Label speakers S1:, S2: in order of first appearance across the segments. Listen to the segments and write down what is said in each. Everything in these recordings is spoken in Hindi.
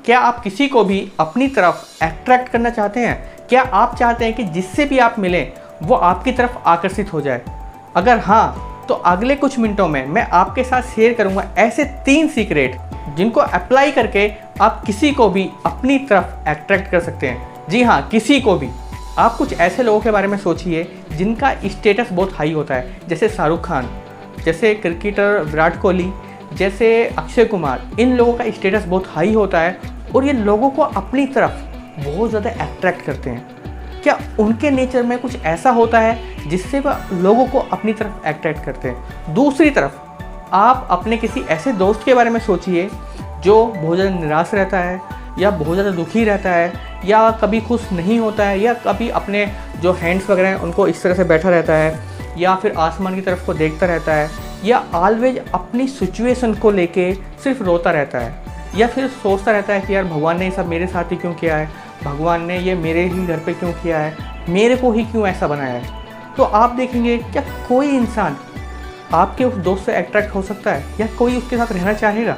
S1: क्या आप किसी को भी अपनी तरफ अट्रैक्ट करना चाहते हैं? क्या आप चाहते हैं कि जिससे भी आप मिलें वो आपकी तरफ आकर्षित हो जाए? अगर हाँ, तो अगले कुछ मिनटों में मैं आपके साथ शेयर करूंगा ऐसे 3 सीक्रेट जिनको अप्लाई करके आप किसी को भी अपनी तरफ अट्रैक्ट कर सकते हैं। जी हाँ, किसी को भी। आप कुछ ऐसे लोगों के बारे में सोचिए जिनका स्टेटस बहुत हाई होता है, जैसे शाहरुख खान, जैसे क्रिकेटर विराट कोहली, जैसे अक्षय कुमार। इन लोगों का स्टेटस बहुत हाई होता है और ये लोगों को अपनी तरफ बहुत ज़्यादा अट्रैक्ट करते हैं। क्या उनके नेचर में कुछ ऐसा होता है जिससे वह लोगों को अपनी तरफ अट्रैक्ट करते हैं? दूसरी तरफ आप अपने किसी ऐसे दोस्त के बारे में सोचिए जो बहुत ज़्यादा निराश रहता है या बहुत ज़्यादा दुखी रहता है या कभी खुश नहीं होता है या कभी अपने जो हैंड्स वगैरह हैं उनको इस तरह से बैठा रहता है या फिर आसमान की तरफ को देखता रहता है या ऑलवेज अपनी सिचुएशन को लेके सिर्फ रोता रहता है या फिर सोचता रहता है कि यार भगवान ने ये सब मेरे साथ ही क्यों किया है, भगवान ने ये मेरे ही घर पे क्यों किया है, मेरे को ही क्यों ऐसा बनाया है। तो आप देखेंगे क्या कोई इंसान आपके उस दोस्त से अट्रैक्ट हो सकता है या कोई उसके साथ रहना चाहेगा?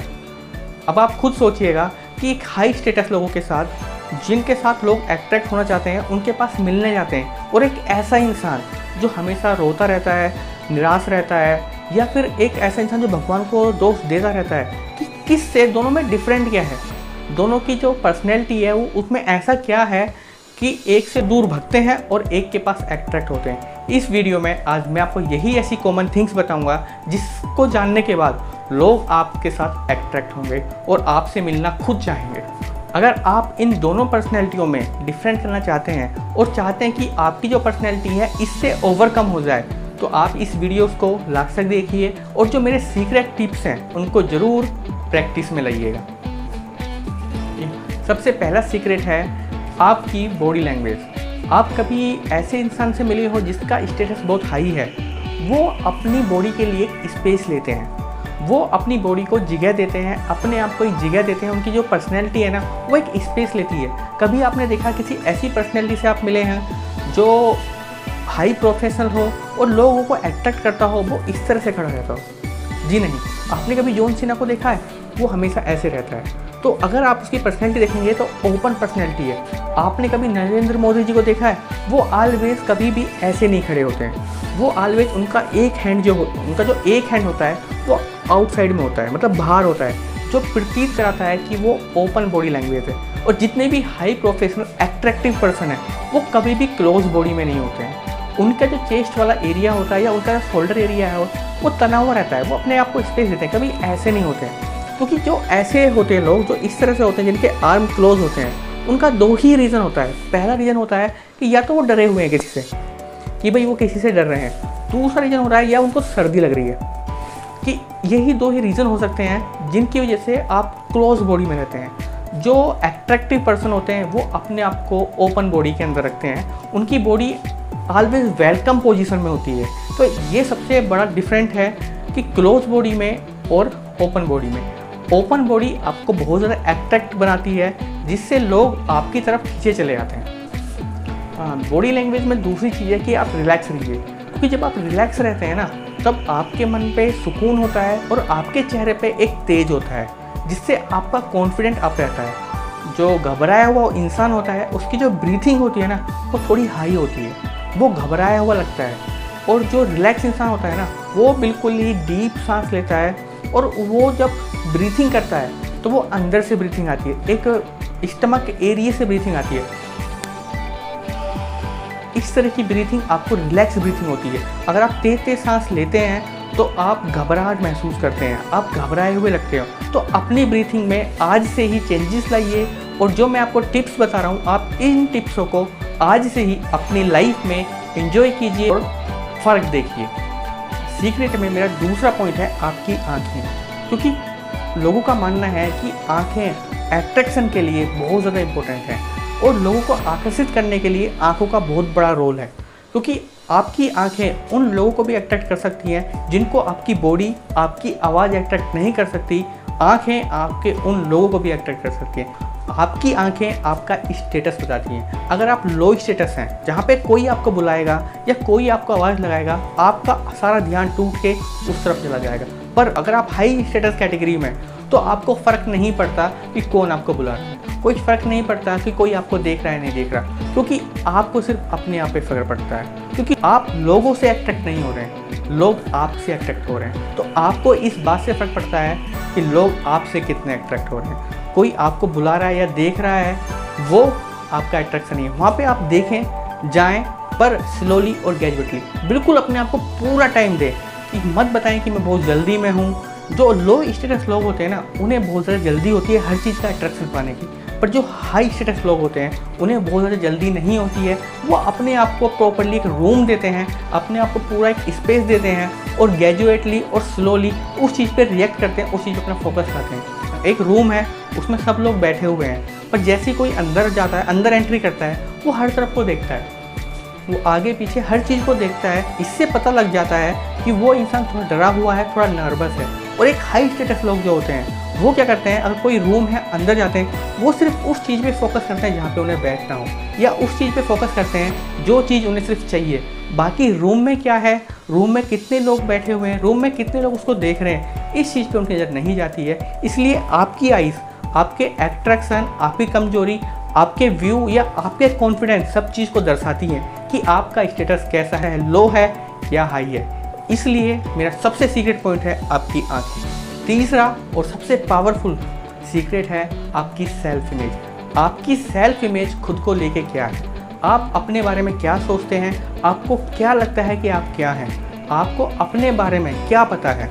S1: अब आप खुद सोचिएगा कि एक हाई स्टेटस लोगों के साथ जिनके साथ लोग अट्रैक्ट होना चाहते हैं उनके पास मिलने जाते हैं, और एक ऐसा इंसान जो हमेशा रोता रहता है, निराश रहता है, या फिर एक ऐसा इंसान जो भगवान को दोष देता रहता है, कि किससे दोनों में डिफरेंट क्या है? दोनों की जो पर्सनैलिटी है वो उसमें ऐसा क्या है कि एक से दूर भगते हैं और एक के पास अट्रैक्ट होते हैं। इस वीडियो में आज मैं आपको यही ऐसी कॉमन थिंग्स बताऊंगा जिसको जानने के बाद लोग आपके साथ अट्रैक्ट होंगे और आपसे मिलना खुद चाहेंगे। अगर आप इन दोनों पर्सनैलिटियों में डिफरेंट करना चाहते हैं और चाहते हैं कि आपकी जो पर्सनैलिटी है इससे ओवरकम हो जाए, तो आप इस वीडियो को लास्ट तक देखिए और जो मेरे सीक्रेट टिप्स हैं उनको ज़रूर प्रैक्टिस में लाइएगा। सबसे पहला सीक्रेट है आपकी बॉडी लैंग्वेज। आप कभी ऐसे इंसान से मिले हो जिसका स्टेटस बहुत हाई है, वो अपनी बॉडी के लिए स्पेस लेते हैं, वो अपनी बॉडी को जगह देते हैं, अपने आप को एक जगह देते हैं। उनकी जो पर्सनैलिटी है ना वो एक स्पेस लेती है। कभी आपने देखा किसी ऐसी पर्सनैलिटी से आप मिले हैं जो हाई प्रोफेशनल हो और लोगों को अट्रैक्ट करता हो, वो इस तरह से खड़ा रहता हो? जी नहीं। आपने कभी जॉन सीना को देखा है? वो हमेशा ऐसे रहता है। तो अगर आप उसकी पर्सनैलिटी देखेंगे तो ओपन पर्सनैलिटी है। आपने कभी नरेंद्र मोदी जी को देखा है? वो ऑलवेज कभी भी ऐसे नहीं खड़े होते हैं। वो ऑलवेज उनका एक हैंड उनका जो एक हैंड होता है वो आउटसाइड में होता है, मतलब बाहर होता है, जो प्रतीत कराता है कि वो ओपन बॉडी लैंग्वेज है। और जितने भी हाई प्रोफेशनल अट्रैक्टिव पर्सन है वो कभी भी क्लोज बॉडी में नहीं होते हैं। उनका जो चेस्ट वाला एरिया होता है या उनका जो शोल्डर एरिया है वो तना हुआ रहता है, वो अपने आप को स्पेस देते हैं, कभी ऐसे नहीं होते हैं। क्योंकि जो ऐसे होते हैं लोग जो इस तरह से होते हैं जिनके आर्म क्लोज होते हैं, उनका 2 ही रीज़न होता है। पहला रीज़न होता है कि या तो वो डरे हुए हैं किसी से, कि भाई वो किसी से डर रहे हैं। दूसरा रीज़न हो रहा है या उनको सर्दी लग रही है। कि यही 2 ही रीज़न हो सकते हैं जिनकी वजह से आप क्लोज बॉडी में रहते हैं। जो अट्रैक्टिव पर्सन होते हैं वो अपने आप को ओपन बॉडी के अंदर रखते हैं, उनकी बॉडी ऑलवेज वेलकम पोजीशन में होती है। तो ये सबसे बड़ा डिफरेंट है कि क्लोज बॉडी में और ओपन बॉडी में। ओपन बॉडी आपको बहुत ज़्यादा अट्रैक्ट बनाती है जिससे लोग आपकी तरफ खींचे चले जाते हैं। बॉडी लैंग्वेज में दूसरी चीज़ है कि आप रिलैक्स रहिए, क्योंकि जब आप रिलैक्स रहते हैं ना तब आपके मन पे सुकून होता है और आपके चेहरे पे एक तेज होता है जिससे आपका कॉन्फिडेंट अप रहता है। जो घबराया हुआ इंसान होता है उसकी जो ब्रीथिंग होती है ना वो थोड़ी हाई होती है, वो घबराया हुआ लगता है। और जो रिलैक्स इंसान होता है ना वो बिल्कुल ही डीप सांस लेता है और वो जब ब्रीथिंग करता है तो वो अंदर से ब्रीथिंग आती है, एक स्टमक एरिया से ब्रीथिंग आती है। इस तरह की ब्रीथिंग आपको रिलैक्स ब्रीथिंग होती है। अगर आप तेज तेज सांस लेते हैं तो आप घबराहट महसूस करते हैं, आप घबराए हुए लगते हो। तो अपनी ब्रीथिंग में आज से ही चेंजेस लाइए और जो मैं आपको टिप्स बता रहा हूँ आप इन टिप्सों को आज से ही अपनी लाइफ में एंजॉय कीजिए और फ़र्क देखिए। सीक्रेट में मेरा दूसरा पॉइंट है आपकी आँखें, क्योंकि लोगों का मानना है कि आँखें अट्रैक्शन के लिए बहुत ज़्यादा इम्पोर्टेंट है और लोगों को आकर्षित करने के लिए आँखों का बहुत बड़ा रोल है। क्योंकि आपकी आँखें उन लोगों को भी अट्रैक्ट कर सकती हैं जिनको आपकी बॉडी, आपकी आवाज़ अट्रैक्ट नहीं कर सकती। आँखें आपके उन लोगों को भी अट्रैक्ट कर सकती हैं। आपकी आंखें आपका स्टेटस बताती हैं। अगर आप लो स्टेटस हैं, जहाँ पे कोई आपको बुलाएगा या कोई आपको आवाज़ लगाएगा, आपका सारा ध्यान टूट के उस तरफ चला जाएगा। पर अगर आप हाई स्टेटस कैटेगरी में, तो आपको फ़र्क नहीं पड़ता कि कौन आपको बुला रहा है, कोई फ़र्क नहीं पड़ता कि कोई आपको देख रहा है नहीं देख रहा, क्योंकि आपको सिर्फ अपने आप पे फ़र्क पड़ता है, क्योंकि आप लोगों से अट्रैक्ट नहीं हो रहे हैं, लोग आपसे अट्रैक्ट हो रहे हैं। तो आपको इस बात से फ़र्क पड़ता है कि लोग आपसे कितने अट्रैक्ट हो रहे हैं। कोई आपको बुला रहा है या देख रहा है, वो आपका अट्रैक्शन नहीं है। वहाँ पे आप देखें, जाएं, पर स्लोली और ग्रेजुअली, बिल्कुल अपने आप को पूरा टाइम दें कि मत बताएं कि मैं बहुत जल्दी में हूँ। जो लो स्टेटस लोग होते हैं ना, उन्हें बहुत ज़्यादा जल्दी होती है हर चीज़ का अट्रैक्शन पाने की, पर जो हाई स्टेटस लोग होते हैं उन्हें बहुत ज़्यादा जल्दी नहीं होती है। वो अपने आप को प्रॉपरली एक रूम देते हैं, अपने आप को पूरा एक स्पेस देते हैं और ग्रेजुएटली और स्लोली उस चीज़ पे रिएक्ट करते हैं, उस चीज़ पे अपना फोकस करते हैं। एक रूम है, उसमें सब लोग बैठे हुए हैं, पर जैसे कोई अंदर जाता है, अंदर एंट्री करता है, वो हर तरफ को देखता है, वो आगे पीछे हर चीज़ को देखता है। इससे पता लग जाता है कि वो इंसान थोड़ा डरा हुआ है, थोड़ा नर्वस है। और एक हाई स्टेटस लोग जो होते हैं वो क्या करते हैं, अगर कोई रूम है अंदर जाते हैं, वो सिर्फ उस चीज़ पे फोकस करते हैं जहाँ पे उन्हें बैठना हो, या उस चीज़ पे फोकस करते हैं जो चीज़ उन्हें सिर्फ चाहिए। बाकी रूम में क्या है, रूम में कितने लोग बैठे हुए हैं, रूम में कितने लोग उसको देख रहे हैं, इस चीज़ पे उनकी नज़र नहीं जाती है। इसलिए आपकी आइज़, आपके अट्रैक्शन, आपकी कमजोरी, आपके व्यू या आपके कॉन्फिडेंस सब चीज़ को दर्शाती है कि आपका स्टेटस कैसा है, लो है या हाई है। इसलिए मेरा सबसे सीक्रेट पॉइंट है आपकी आंखें। तीसरा और सबसे पावरफुल सीक्रेट है आपकी सेल्फ इमेज। आपकी सेल्फ इमेज खुद को लेके क्या है, आप अपने बारे में क्या सोचते हैं, आपको क्या लगता है कि आप क्या हैं, आपको अपने बारे में क्या पता है,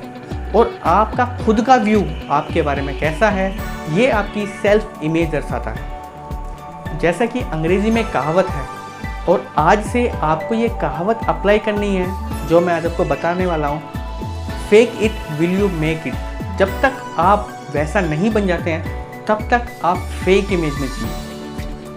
S1: और आपका खुद का व्यू आपके बारे में कैसा है, ये आपकी सेल्फ इमेज दर्शाता है। जैसा कि अंग्रेज़ी में कहावत है, और आज से आपको ये कहावत अप्लाई करनी है जो मैं आज आपको बताने वाला हूँ, fake it will you make it. जब तक आप वैसा नहीं बन जाते हैं तब तक आप फेक इमेज में जिए।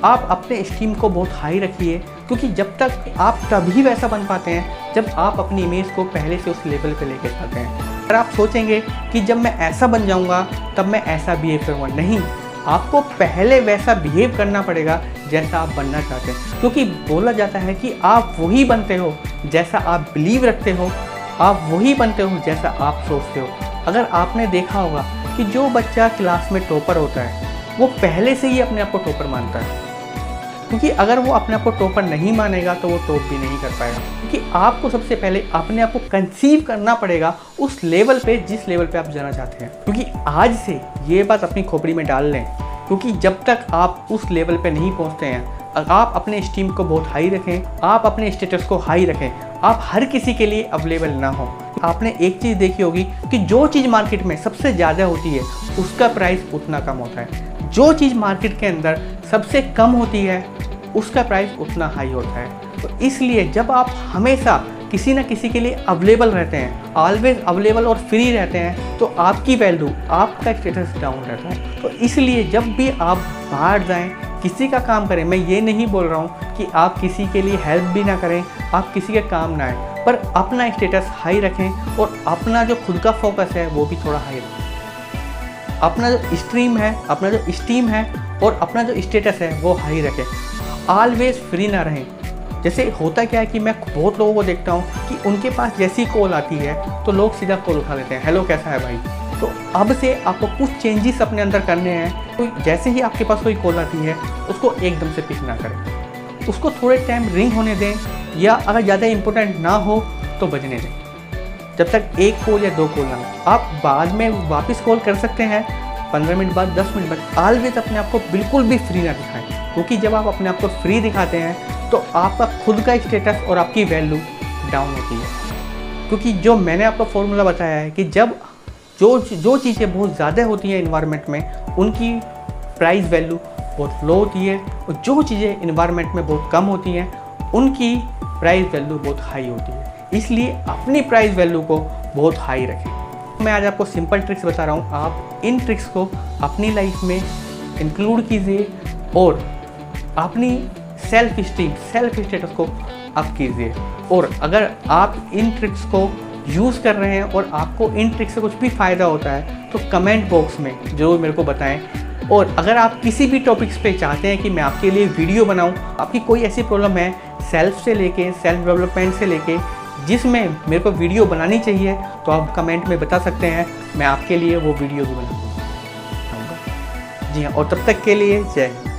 S1: आप अपने एस्टीम को बहुत हाई रखिए, क्योंकि जब तक आप तभी वैसा बन पाते हैं जब आप अपनी इमेज को पहले से उस लेवल पे लेके जाते हैं। अगर आप सोचेंगे कि जब मैं ऐसा बन जाऊंगा तब मैं ऐसा बिहेव करूँगा, नहीं, आपको पहले वैसा बिहेव करना पड़ेगा जैसा आप बनना चाहते हैं, क्योंकि बोला जाता है कि आप वही बनते हो जैसा आप बिलीव रखते हो, आप वही बनते हो जैसा आप सोचते हो। अगर आपने देखा होगा कि जो बच्चा क्लास में टॉपर होता है वो पहले से ही अपने आप को टॉपर मानता है, क्योंकि अगर वो अपने आप को टॉपर नहीं मानेगा तो वो टॉप भी नहीं कर पाएगा। क्योंकि आपको सबसे पहले अपने आप को कंसीव करना पड़ेगा उस लेवल पे जिस लेवल पे आप जाना चाहते हैं। क्योंकि आज से ये बात अपनी खोपड़ी में डाल लें, क्योंकि जब तक आप उस लेवल पे नहीं पहुंचते हैं, आप अपने स्टीम को बहुत हाई रखें, आप अपने स्टेटस को हाई रखें, आप हर किसी के लिए अवेलेबल ना हो। आपने एक चीज़ देखी होगी कि जो चीज़ मार्केट में सबसे ज़्यादा होती है उसका प्राइस उतना कम होता है, जो चीज़ मार्केट के अंदर सबसे कम होती है उसका प्राइस उतना हाई होता है। तो इसलिए जब आप हमेशा किसी न किसी के लिए अवेलेबल रहते हैं, ऑलवेज अवेलेबल और फ्री रहते हैं, तो आपकी वैल्यू, आपका स्टेटस डाउन रहता है। तो इसलिए जब भी आप बाहर जाएं, किसी का काम करें, मैं ये नहीं बोल रहा हूँ कि आप किसी के लिए हेल्प भी ना करें, आप किसी के काम ना आए, पर अपना स्टेटस हाई रखें और अपना जो खुद का फोकस है वो भी थोड़ा हाई रखें। अपना जो स्ट्रीम है, अपना जो स्टीम है और अपना जो स्टेटस है वो हाई रखें। ऑलवेज फ्री ना रहें। जैसे होता क्या है कि मैं बहुत लोगों को देखता हूँ कि उनके पास जैसी कॉल आती है तो लोग सीधा कॉल उठा लेते हैं, हेलो कैसा है भाई। तो अब से आपको कुछ चेंजेस अपने अंदर करने हैं। तो जैसे ही आपके पास कोई कॉल आती है उसको एकदम से पिक ना करें, उसको थोड़े टाइम रिंग होने दें, या अगर ज़्यादा इम्पोर्टेंट ना हो तो बजने दें, जब तक एक कॉल या दो कॉल ना हो। आप बाद में वापस कॉल कर सकते हैं 15 मिनट बाद, 10 मिनट बाद। ऑलवेज अपने आप को बिल्कुल भी फ्री ना दिखाएं, क्योंकि जब आप अपने आप को फ्री दिखाते हैं तो आपका खुद का स्टेटस और आपकी वैल्यू डाउन होती है। क्योंकि जो मैंने आपको फॉर्मूला बताया है कि जब जो चीज़ें बहुत ज़्यादा होती हैं इन्वायरमेंट में, उनकी प्राइस वैल्यू बहुत लो होती है, और जो चीज़ें इन्वायरमेंट में बहुत कम होती हैं उनकी प्राइस वैल्यू बहुत हाई होती है। इसलिए अपनी प्राइस वैल्यू को बहुत हाई रखें। मैं आज आपको सिंपल ट्रिक्स बता रहा हूँ, आप इन ट्रिक्स को अपनी लाइफ में इंक्लूड कीजिए और अपनी सेल्फ स्टीम, सेल्फ स्टेटस को अप कीजिए। और अगर आप इन ट्रिक्स को यूज़ कर रहे हैं और आपको इन ट्रिक्स से कुछ भी फ़ायदा होता है तो कमेंट बॉक्स में ज़रूर मेरे को बताएं। और अगर आप किसी भी टॉपिक्स पे चाहते हैं कि मैं आपके लिए वीडियो बनाऊं, आपकी कोई ऐसी प्रॉब्लम है सेल्फ से लेके, सेल्फ डेवलपमेंट से लेके, जिसमें मेरे को वीडियो बनानी चाहिए, तो आप कमेंट में बता सकते हैं, मैं आपके लिए वो वीडियो भी बनाऊँगा। जी हाँ, और तब तक के लिए जय हिंद।